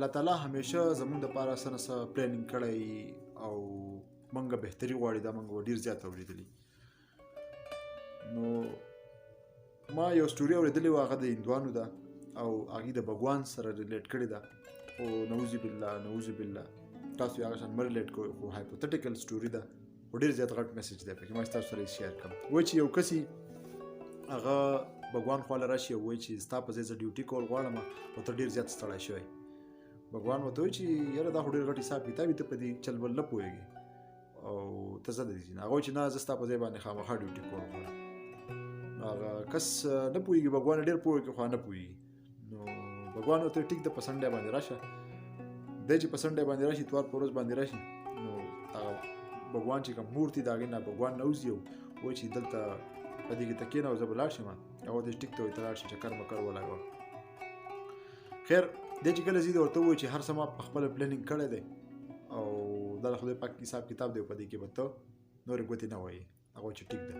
الله تعالی همیشه زمونږ دپاره څه نه څه پلانینګ کړی او موږ بهتري غواړي دا موږ ډېر زیات اورېدلي. نو ما یو سټوري اورېدلې وه هغه د هندوانو ده او هغې د بګوان سره ریلیټ کړې ده خو نعوذ بالله تاسو یې هغه شان مه ریلیټ کوئ خو هایپوتیټیکل سټوري ده خو ډېر زیات غټ میسج دی پکې ما چې تاسو سره یې شیر کړم. وایي چې یو کس هغه بګوان خواله راشي او وایي چې ستا په ځای زه ډیوټي کول غواړم او ته ډېر زیات ستړی شوی. بګوان ورته وایي چې یاره دا خو ډېر غټ حساب کتاب ته په دې چل بل نه پوهېږې او ته زه دې ځي نه. هغه وایي چې نه زه ستا په ځای باندې خامخا ډیوټي کول غواړم. هغه کس نه پوهېږي بګوان ډېر پوهېږي خو نه پوهېږي. نو بګوان ورته ټیک ده په سنډې باندې راشه. دی چې په سنډې باندې راشي اتوار په ورځ باندې راشي نو هغه بګوان چې کوم مورتي د هغې نه بګوان نه وځي او وایي چې دلته په دې کې ته کښېنه او زه به لاړ شم. هغه ورته ټیک ته وایي ته لاړ شي چکر مکر ولګوه. خیر دی چې کله ځي د ورته ووایي چې هر څه ما په خپله پلانینګ کړی دی او دا د خدای پاک حساب کتاب دی په دې کې به ته نورې ګوتې نه وایي. هغه وایي چې ټیک ده.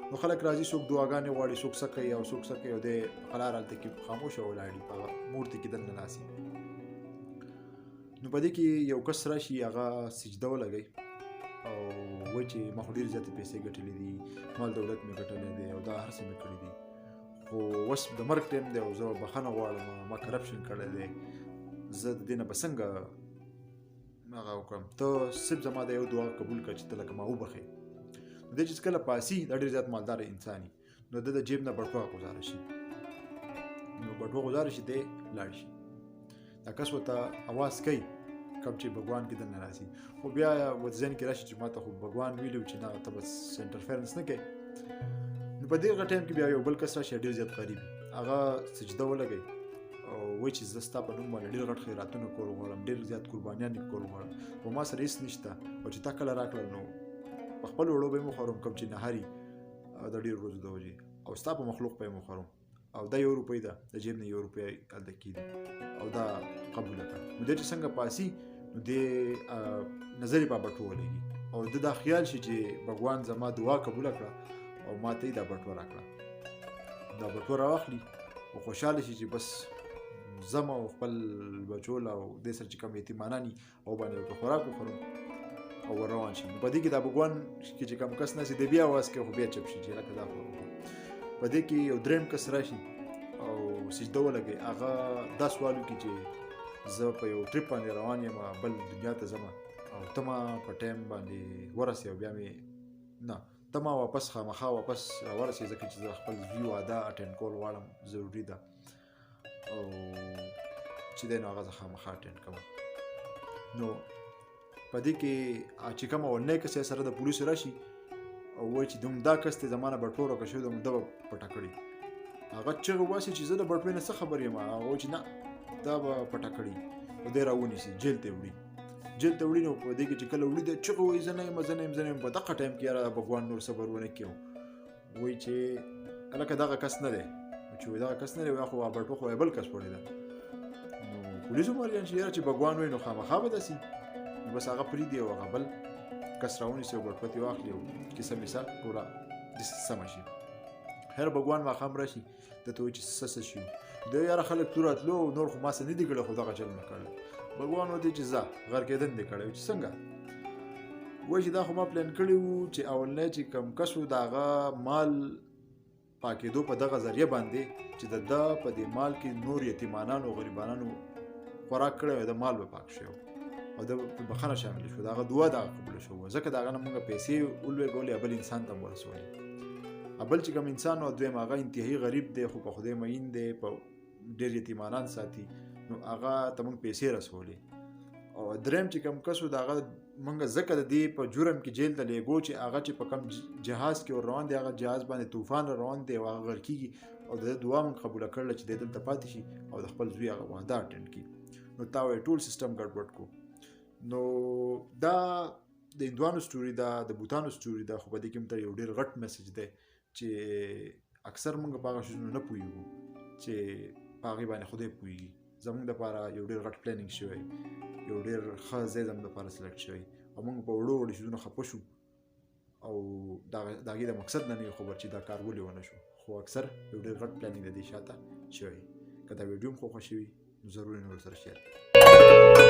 نو خلک راځي څوک دعاګانې غواړي څوک څه کوي او څوک څه کوي او دی قلار هلته کې خاموشه ولاړ په مورتې کې دننه ناست. نو په دې کې یو کس راشي هغه سجده ولګوي او وایي چې ما خو ډېرې زیاتې پیسې ګټلې دي مال دولت مې ګټلی دی او دا هر څه مې کړي دي خو اوس د مرګ ټایم دی او زه بخښنه غواړم ما کرپشن کړی دی زه د دې نه به څنګه هغه وکړم ته صرف زما د یو دعا قبول کړه چې ته لکه ما وبخې. نو دی چې کله پاسي دا ډېر زیات مالدار انسان وي نو د جیب نه بټوه غوځاره شي. نو بټوه غوځاره شي دی لاړ شي. دا کس ورته اواز کوي کوم چې بګوان کې دننه راسي خو بیا ورته ذهن کې راشي چې ما ته خو بګوان ویلي چې نه ته بس انټرفیرنس نه کوې. نو په دې هغه ټایم کې بیا یو بل کس راشي ډېر زیات غریب هغه سجده ولګوي او وایي چې زه ستا په نوم باندې ډېر غټ خیراتونه کول غواړم ډېر زیات قربانیان یې کول غواړم خو ما سره هېڅ نشته او چې تا کله راکړل نو په خپلو وړو به یې وخورم کوم چې نهاري د ډېرو ورځو د وجې او ستا په مخلوق به یې وخورم او دا 1 روپۍ ده د جیب نه 1 روپۍ هلته کېږي او دا قبوله کړه. نو دی چې څنګه پاسي نو دې نظر یې په بټوه ولګي او د دا خیال شي چې بګوان زما دعا قبوله کړه او ما ته یې دا بټوه راکړه. دا بټوه راواخلي او خوشحاله شي چې بس ځم او خپل بچو له او دې سره چې کوم یتیمانان وي او باندې ورته خوراک وخورم او ور روان شي. نو په دې کې دا بګوان کې چې کوم کس ناست دی بیا اواز کوي خو بیا چپ شي چې لکه دا خو په دې کې یو درېیم کس راشي او سجده ولګوي هغه دا سوال وکړي چې زه په یو ټریپ باندې روان یم بل دنیا ته ځم او ته ما په ټایم باندې ورسې او بیا مې نه ته ما واپس خامخا واپس راورسې ځکه چې زه خپل زوی واده اټینډ کول غواړم ضروري ده او چې دی نو هغه زه خامخا اټینډ کوم. نو په دې کې چې کوم اولنی کس سره د پولیسو راشي او وایي چې دا کس ته زما نه بټوه راکړه شوې ده ده به پټه کړي. هغه چغې وباسي چې زه د بټوې نه څه خبر یم هغه وایي چې نه دا به پټه کړي او دی راونیسي جیل ته وړي. نو په دې کې چې کله وړي دی چغې وایي زه نه یم په دغه ټایم کې یاره بګوان نور صبر ونه کړي وایي چې هلکه دغه کس نه دی چې دغه کس نه دی خو بټوه خو بل کس وړې ده. نو پولیسو مریان چې یاره چې بګوان وایي نو خامخا به داسي نو بس هغه پرېږدي او هغه بل کس راونیسي او بټوه ترې واخلي او کیسه میسه ټوله سمه شي. خیر بګوان ماښام راشي درته وایي چې څه شي دی یاره خلک تو راتلو نور خو ما څه نه دي کړی خو دغه چل مې کړی. بګوان ورته چې ځه غرقېدن دې کړی و چې څنګه وایي چې دا خو ما پلان کړي وو چې اولنی چې کم کس و د هغه مال پاکېدو په دغه ذریعه باندې چې د ده په دې مال کې نور یتیمانانو او غریبانانو خوراک کړی و د مال به پاک شوی او د بخښنه شامله شوه د هغه دعا دغه قبوله شوه ځکه د هغه نه مونږ پیسې ولوېږولې بل انسان ته مو رسولې. بل چې کوم انسان او دویم هغه انتهایي غریب دی خو په خدای مین دی په ډېر یتیمانان ساتي نو هغه ته مونږ پیسې رسولې. او درېیم چې کوم کس و د هغه مونږ ځکه د دې په جرم کې جیل ته لیږو چې هغه چې په کوم جهاز کې ور روان دی هغه جهاز باندې طوفان روان دی او هغه غرق کېږي او د دعا مونږ قبوله کړله چې دی دلته پاتې شي او د خپل زوی هغه واده اټینډ کړي. نو تا وایي ټول سیسټم ګډوډ کړو. نو دا د هندوانو سټوري ده د بوتانو سټوري ده خو په دې کې هم یو ډېر غټ میسج دی چې اکثر مونږ په هغه شیزونو نه پوهېږو چې په هغې باندې خدای پوهېږي. زمونږ دپاره یو ډېر غټ پلانینګ شوی یو ډېر ښه ځای زموږ دپاره سلیکټ شوی او مونږ په وړو شیزونو خفه شو او د هغې د مقصد نه یو خبر چې دا کار ولې ونه شو خو اکثر یو ډېر غټ پلانینګ د دې شاته شوی. که دا ویډیو هم خو خوښ وي نو ضروري نور سره شیر ګټلې